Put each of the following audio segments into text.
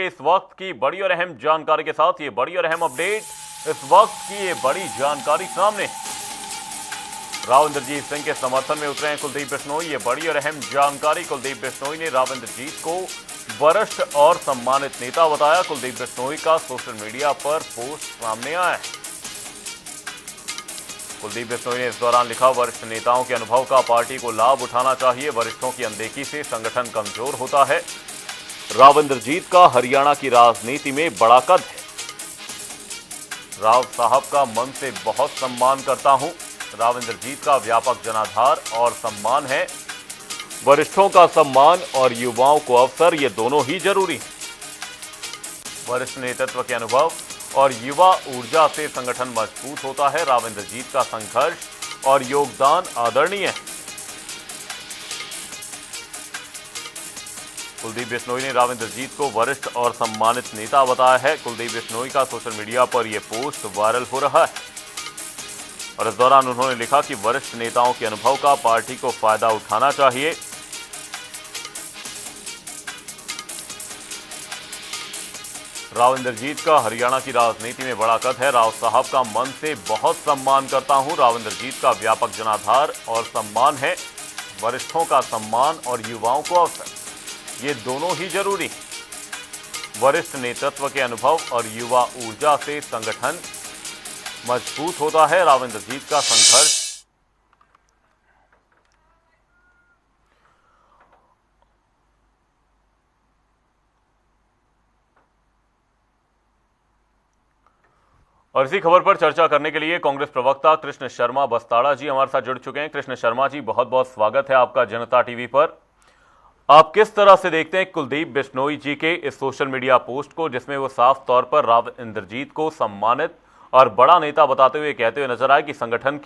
इस वक्त की बड़ी और अहम जानकारी के साथ ये बड़ी और अहम अपडेट, इस वक्त की ये बड़ी जानकारी सामने। राव इंद्रजीत सिंह के समर्थन में उतरे हैं कुलदीप बिश्नोई। ये बड़ी और अहम जानकारी, कुलदीप बिश्नोई ने राव इंद्रजीत को वरिष्ठ और सम्मानित नेता बताया। कुलदीप बिश्नोई का सोशल मीडिया पर पोस्ट सामने आया है। कुलदीप बिश्नोई ने इस दौरान लिखा, वरिष्ठ नेताओं के अनुभव का पार्टी को लाभ उठाना चाहिए। वरिष्ठों की अनदेखी से संगठन कमजोर होता है। राव इंद्रजीत का हरियाणा की राजनीति में बड़ा कद है। राव साहब का मन से बहुत सम्मान करता हूं। राव इंद्रजीत का व्यापक जनाधार और सम्मान है। वरिष्ठों का सम्मान और युवाओं को अवसर, ये दोनों ही जरूरी हैं। वरिष्ठ नेतृत्व के अनुभव और युवा ऊर्जा से संगठन मजबूत होता है। राव इंद्रजीत का संघर्ष और योगदान आदरणीय है। कुलदीप बिश्नोई ने राव इंद्रजीत को वरिष्ठ और सम्मानित नेता बताया है। कुलदीप बिश्नोई का सोशल मीडिया पर यह पोस्ट वायरल हो रहा है और इस दौरान उन्होंने लिखा कि वरिष्ठ नेताओं के अनुभव का पार्टी को फायदा उठाना चाहिए। राव इंद्रजीत का हरियाणा की राजनीति में बड़ा कद है। राव साहब का मन से बहुत सम्मान करता हूं। राव इंद्रजीत का व्यापक जनाधार और सम्मान है। वरिष्ठों का सम्मान और युवाओं को अवसर, ये दोनों ही जरूरी हैं। वरिष्ठ नेतृत्व के अनुभव और युवा ऊर्जा से संगठन मजबूत होता है। राव इंद्रजीत का संघर्ष और इसी खबर पर चर्चा करने के लिए कांग्रेस प्रवक्ता कृष्ण शर्मा बस्ताड़ा जी हमारे साथ जुड़ चुके हैं। कृष्ण शर्मा जी, बहुत बहुत स्वागत है आपका जनता टीवी पर। आप किस तरह से देखते हैं कुलदीप बिश्नोई जी के इस सोशल मीडिया पोस्ट को, जिसमें वो साफ तौर पर राव इंद्रजीत को सम्मानित और बड़ा नेता बताते हुए कहते हुए नजर आए कि संगठन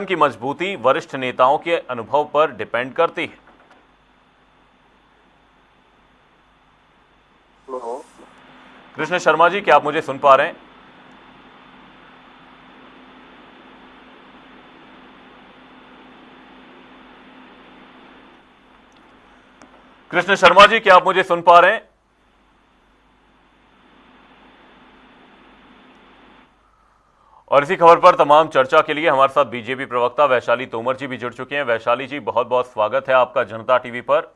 की मजबूती वरिष्ठ नेताओं के अनुभव पर डिपेंड करती है। कृष्ण शर्मा जी, क्या आप मुझे सुन पा रहे हैं? कृष्ण शर्मा जी, क्या आप मुझे सुन पा रहे हैं? और इसी खबर पर तमाम चर्चा के लिए हमारे साथ बीजेपी प्रवक्ता वैशाली तोमर जी भी जुड़ चुके हैं। वैशाली जी, बहुत बहुत स्वागत है आपका जनता टीवी पर।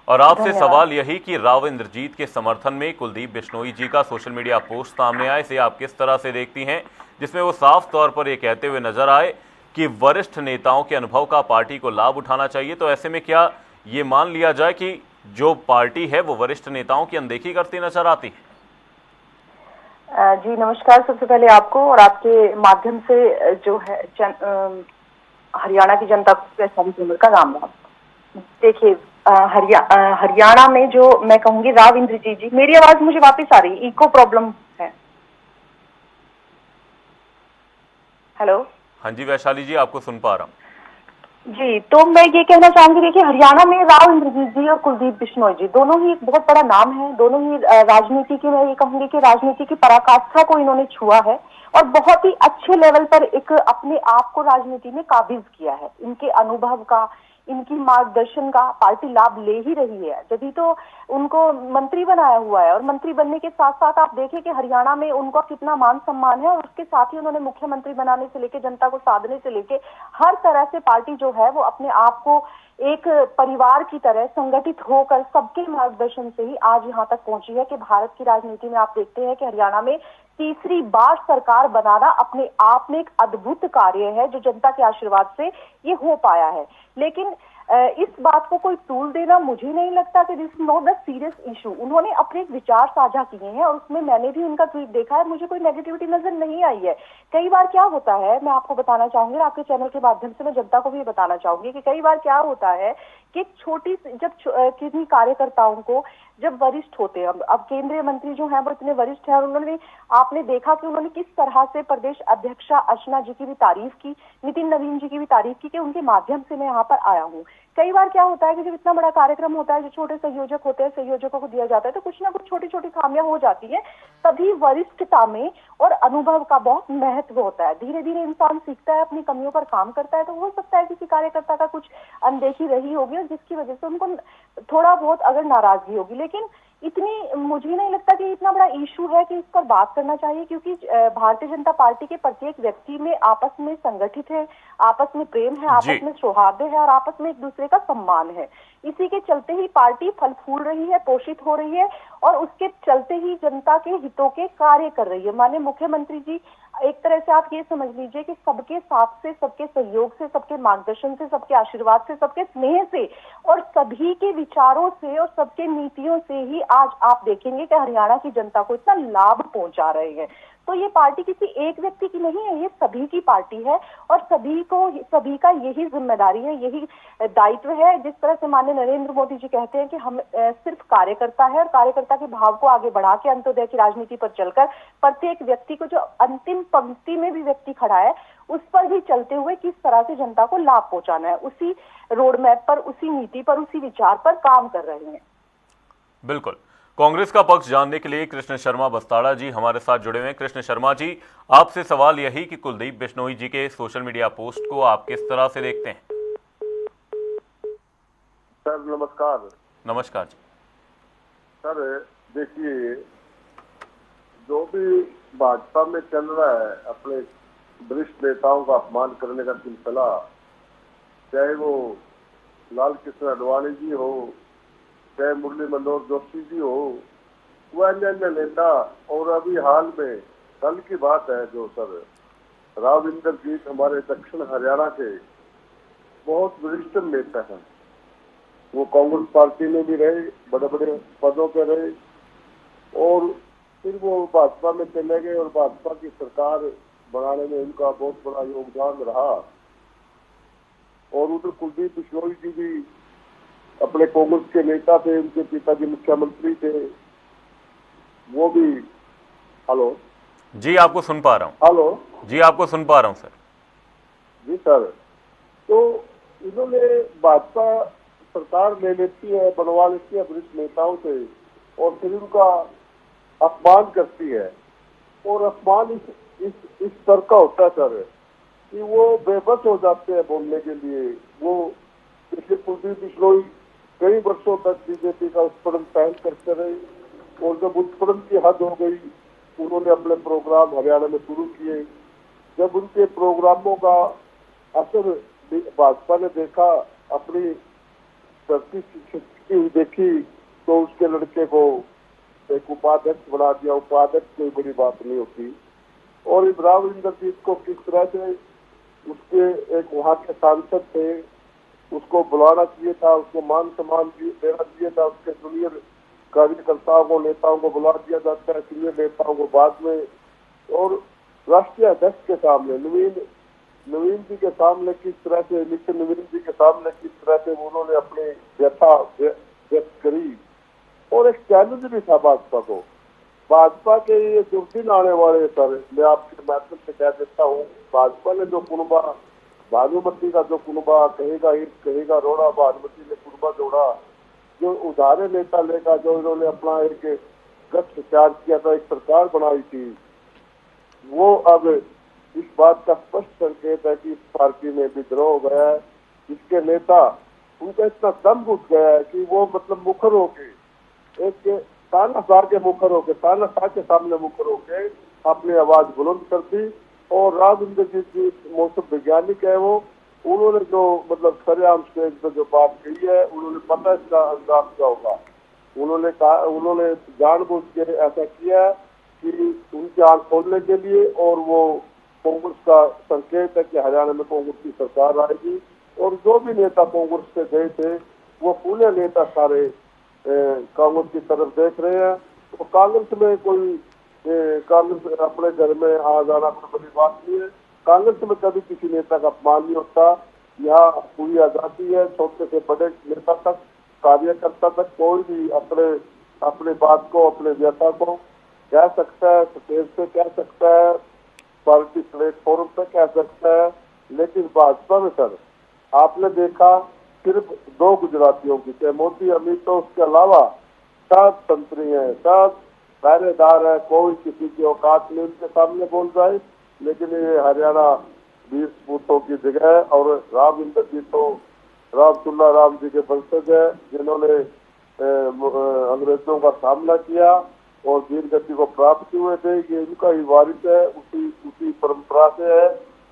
और आपसे सवाल यही कि राव इंद्रजीत के समर्थन में कुलदीप बिश्नोई जी का सोशल मीडिया पोस्ट सामने आए, इसे आप किस तरह से देखती हैं, जिसमें वो साफ तौर पर ये कहते हुए नजर आए कि वरिष्ठ नेताओं के अनुभव का पार्टी को लाभ उठाना चाहिए। तो ऐसे में क्या ये मान लिया जाए कि जो पार्टी है वो वरिष्ठ नेताओं की अनदेखी करती नजर आती है? जी नमस्कार। सबसे पहले आपको और आपके माध्यम से जो है हरियाणा की जनता को वैशाली तोमर का राम राम। देखिए, हरियाणा में जो मैं कहूंगी राव इंद्रजीत जी, मेरी आवाज मुझे वापस आ रही है? इको प्रॉब्लम है? हेलो। हाँ जी वैशाली जी, आपको सुन पा रहा हूँ जी। तो मैं ये कहना चाहूंगी, देखिए हरियाणा में राव इंद्रजीत जी और कुलदीप बिश्नोई जी दोनों ही एक बहुत बड़ा नाम है। दोनों ही राजनीति की, मैं ये कहूंगी कि राजनीति की पराकाष्ठा को इन्होंने छुआ है और बहुत ही अच्छे लेवल पर एक अपने आप को राजनीति में काबिज किया है। इनके अनुभव का, इनकी मार्गदर्शन का पार्टी लाभ ले ही रही है, जब तो उनको मंत्री बनाया हुआ है। और मंत्री बनने के साथ साथ आप देखें कि हरियाणा में उनका कितना मान सम्मान है और उसके साथ ही उन्होंने मुख्यमंत्री बनाने से लेके, जनता को साधने से लेके हर तरह से पार्टी जो है वो अपने आप को एक परिवार की तरह संगठित होकर सबके मार्गदर्शन से ही आज यहाँ तक पहुंची है कि भारत की राजनीति में आप देखते हैं कि हरियाणा में तीसरी बार सरकार बनाना अपने आप में एक अद्भुत कार्य है, जो जनता के आशीर्वाद से ये हो पाया है। लेकिन इस बात को कोई टूल देना, मुझे नहीं लगता कि this not the serious issue. उन्होंने अपने विचार साझा किए हैं और उसमें मैंने भी उनका ट्वीट देखा है, मुझे कोई नेगेटिविटी नजर नहीं आई है। कई बार क्या होता है, मैं आपको बताना चाहूंगी, आपके चैनल के माध्यम से मैं जनता को भी बताना चाहूंगी कि कई बार क्या होता है कि किन्हीं कार्यकर्ताओं को जब वरिष्ठ होते हैं, अब केंद्रीय मंत्री जो हैं वो इतने वरिष्ठ हैं और उन्होंने, आपने देखा कि उन्होंने किस तरह से प्रदेश अध्यक्षा अर्चना जी की भी तारीफ की, नितिन नवीन जी की भी तारीफ की कि उनके माध्यम से मैं यहाँ पर आया हूँ। कई बार क्या होता है कि जब इतना बड़ा कार्यक्रम होता है, जो छोटे संयोजक होते हैं, संयोजकों को दिया जाता है, तो कुछ ना कुछ छोटी छोटी खामियां हो जाती है। तभी वरिष्ठता में और अनुभव का बहुत महत्व होता है। धीरे धीरे इंसान सीखता है, अपनी कमियों पर काम करता है, तो हो सकता है किसी कार्यकर्ता का कुछ अनदेखी रही होगी और जिसकी वजह से उनको थोड़ा बहुत अगर नाराजगी होगी, लेकिन इतनी मुझे नहीं लगता कि इतना बड़ा इशू है कि इस पर बात करना चाहिए, क्योंकि भारतीय जनता पार्टी के प्रत्येक व्यक्ति में आपस में संगठित है, आपस में प्रेम है, आपस में सौहार्द है और आपस में एक दूसरे का सम्मान है। इसी के चलते ही पार्टी फल फूल रही है, पोषित हो रही है और उसके चलते ही जनता के हितों के कार्य कर रही है। माननीय मुख्यमंत्री जी, एक तरह से आप ये समझ लीजिए कि सबके साथ से, सबके सहयोग से, सबके मार्गदर्शन से, सबके आशीर्वाद से, सबके स्नेह से और सभी के विचारों से और सबके नीतियों से ही आज आप देखेंगे कि हरियाणा की जनता को इतना लाभ पहुंचा रहे हैं। तो ये पार्टी किसी एक व्यक्ति की नहीं है, ये सभी की पार्टी है और सभी का यही जिम्मेदारी है, यही दायित्व है। जिस तरह से माननीय नरेंद्र मोदी जी कहते हैं कि हम सिर्फ कार्यकर्ता है और कार्यकर्ता के भाव को आगे बढ़ा के अंत्योदय की राजनीति पर चलकर प्रत्येक व्यक्ति को, जो अंतिम पंक्ति में भी व्यक्ति खड़ा है, उस पर भी चलते हुए किस तरह से जनता को लाभ पहुंचाना है, उसी रोड मैप पर, उसी नीति पर, उसी विचार पर काम कर रहे हैं। बिल्कुल। कांग्रेस का पक्ष जानने के लिए कृष्ण शर्मा बस्ताड़ा जी हमारे साथ जुड़े हुए हैं। कृष्ण शर्मा जी, आपसे सवाल यही कि कुलदीप बिश्नोई जी के सोशल मीडिया पोस्ट को आप किस तरह से देखते हैं? सर नमस्कार। नमस्कार जी। सर देखिए, जो भी भाजपा में चल रहा है, अपने वरिष्ठ नेताओं का अपमान करने का सिलसिला, चाहे वो लाल कृष्ण आडवाणी जी हो, चाहे मुरली मनोहर जोशी जी हो, वह अन्य नेता, और अभी हाल में कल की बात है जो सर राव इंद्रजीत हमारे दक्षिण हरियाणा के बहुत वरिष्ठ नेता हैं, वो कांग्रेस पार्टी में भी रहे, बड़े बड़े पदों पर रहे और फिर वो भाजपा में चले गए और भाजपा की सरकार बनाने में उनका बहुत बड़ा योगदान रहा। और उधर कुलदीप बिश्नोई जी भी अपने कांग्रेस के नेता थे, उनके पिताजी मुख्यमंत्री थे, वो भी। हेलो जी, आपको सुन पा रहा हूँ। हेलो जी, आपको सुन पा रहा हूँ सर। जी सर, तो इन्होंने भाजपा सरकार ले लेती है, बनवा लेती है वरिष्ठ नेताओं से और फिर उनका अपमान करती है। और अपमान इस स्तर का होता है सर कि वो बेबस हो जाते हैं बोलने के लिए। वो पिछले कुलदीप बिश्नोई कई वर्षों तक बीजेपी का उत्पीड़न पहल करते रहे और जब उत्पीड़न की हद हो गई, उन्होंने अपने प्रोग्राम हरियाणा में शुरू किए। जब उनके प्रोग्रामों का असर भाजपा ने देखा, अपनी शक्ति देखी, तो उसके लड़के को एक उपाध्यक्ष बना दिया। उपाध्यक्ष कोई बड़ी बात नहीं होती। और राव इंद्रजीत को किस तरह से उसके एक वहाँ के सांसद थे, उसको बुलाना चाहिए था, उसको मान सम्मान देना चाहिए था। उसके जूनियर कार्यकर्ताओं को, नेताओं को बुला दिया जाता है, सीनियर नेताओं को बाद में। और राष्ट्रीय अध्यक्ष के सामने, नवीन जी के सामने किस तरह से, नितिन नवीन जी के सामने किस तरह से उन्होंने अपनी व्यथा व्यक्त करी। और एक चैलेंज भी था भाजपा को। भाजपा के ये जो दिन आने वाले सर, मैं आपके माध्यम से कह देता हूँ, भाजपा ने जो कुनबा भानुमती का जो कुनबा कहेगा ईट कहेगा रोड़ा, भानुमती ने कुनबा जोड़ा, जो उदाहरण नेता लेगा, जो इन्होंने अपना एक गठ विचार किया था, एक सरकार बनाई थी, वो अब इस बात का स्पष्ट संकेत है कि इस पार्टी में विद्रोह हो गया है। इसके नेता, उनका इतना दम घुट गया है कि वो मतलब मुखर होके, एक तानाशाह के मुखर होके, तानाशाह के सामने मुखर होके अपनी आवाज बुलंद कर दी। और राव इंद्रजीत जी मौसम वैज्ञानिक है, वो उन्होंने जो मतलब सरेआम स्टेज पर जो बात कही है, उन्होंने पता इसका अंदाज क्या होगा। उन्होंने कहा, उन्होंने जानबूझ के ऐसा किया कि उनकी आंख खोलने के लिए, और वो कांग्रेस का संकेत है कि हरियाणा में कांग्रेस की सरकार आएगी। और जो भी नेता कांग्रेस से गए थे, वो पूरे नेता सारे कांग्रेस की तरफ देख रहे हैं। तो कांग्रेस में कोई कांग्रेस अपने घर में आ जाना कोई बड़ी बात नहीं है। कांग्रेस में कभी किसी नेता का अपमान नहीं होता। यहाँ पूरी आजादी है, छोटे से बड़े नेता तक, कार्यकर्ता तक, कोई भी अपने बात को, अपने व्यथा को कह सकता है, स्टेज पे कह सकता है, पार्टी प्लेटफॉर्म पे कह सकता है। लेकिन भाजपा में सर आपने देखा सिर्फ 2 गुजरातियों की, चाहे मोदी अमित, तो उसके अलावा 7 संतरी हैं, 7 पहरेदार है, कोई किसी की औकात नहीं उनके सामने बोल जाए। लेकिन ये हरियाणा 20 बूथों की जगह है और राव इंद्रजीत तो रामचुल्ला राम जी के वंशज है, जिन्होंने अंग्रेजों का सामना किया और वीर गति को प्राप्त हुए थे। ये इनका ही वारिस है, उसी परंपरा से है।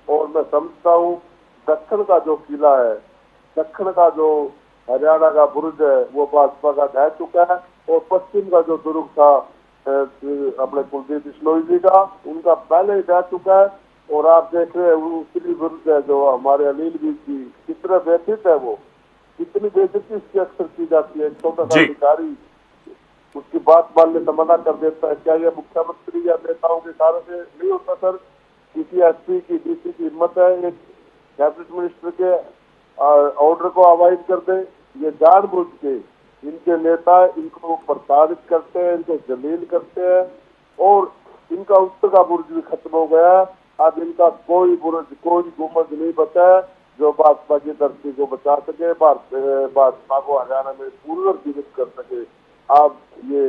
और मैं समझता हूँ दक्षिण का जो किला है, दक्षिण का जो हरियाणा का बुर्ज है, वो भाजपा का ढह चुका है। और पश्चिम का जो दुर्ग था अपने कुलदीप बिश्नोई जी का, उनका पहले ही ढह चुका है। और आप देख रहे हैं उसी बुर्ज है जो हमारे अनिल जी की कितना व्यथित है, वो कितनी बेइज्जती इसकी अक्सर की जाती है। एक छोटा सा अधिकारी उसकी बात मानने से मना कर देता है। क्या यह मुख्यमंत्री या नेताओं के कारण से नहीं होता सर? किसी एसपी की डीसी की हिम्मत है एक कैबिनेट मिनिस्टर के ऑर्डर को अवॉइड कर दे? ये जानबूझ के इनके नेता इनको प्रताड़ित करते हैं, इनको जलील करते हैं। और इनका उत्तर का बुर्ज भी खत्म हो गया। अब इनका कोई बुर्ज, कोई गुम्बद नहीं बचा है जो भाजपा की धरती को बचा सके, भाजपा को हरियाणा में पुनर्जीवित कर सके। अब ये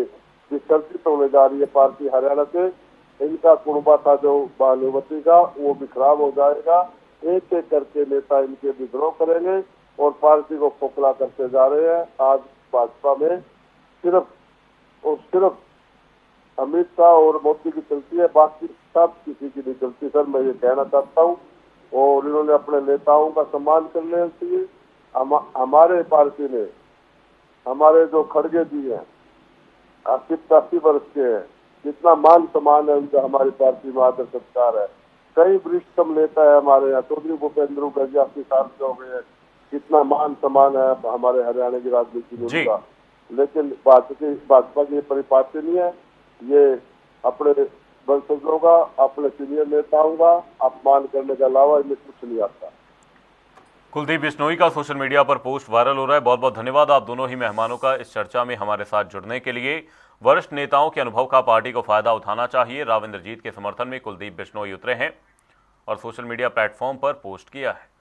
विसर्जित होने जा रही है पार्टी हरियाणा से। इनका कुर्बा था जो बालुमती का, वो भी खराब हो जाएगा। एक एक करके नेता इनके विद्रोह करेंगे और पार्टी को खोखला करते जा रहे हैं। आज भाजपा में सिर्फ अमित शाह और मोदी की चलती है, बाकी सब किसी की नहीं चलती सर, मैं ये कहना चाहता हूँ। और इन्होंने अपने नेताओं का सम्मान कर लेना चाहिए। हमारे पार्टी ने, हमारे जो खड़गे जी हैं 80 वर्ष के हैं, कितना मान सम्मान है उनका हमारी पार्टी में, आदर सत्कार है। कई वरिष्ठतम नेता है हमारे यहाँ, चौधरी भूपेंद्र गंजा 80 साल के हो गए हैं, कितना मान सम्मान है हमारे हरियाणा की राजनीति में उनका। लेकिन भाजपा की परिपाटी नहीं है। ये अपने वंशजों का, अपने सीनियर नेताओं का अपमान करने के अलावा इन्हें कुछ नहीं आता। कुलदीप बिश्नोई का सोशल मीडिया पर पोस्ट वायरल हो रहा है। बहुत बहुत धन्यवाद आप दोनों ही मेहमानों का इस चर्चा में हमारे साथ जुड़ने के लिए। वरिष्ठ नेताओं के अनुभव का पार्टी को फायदा उठाना चाहिए, राव इंद्रजीत के समर्थन में कुलदीप बिश्नोई उतरे हैं और सोशल मीडिया प्लेटफॉर्म पर पोस्ट किया है।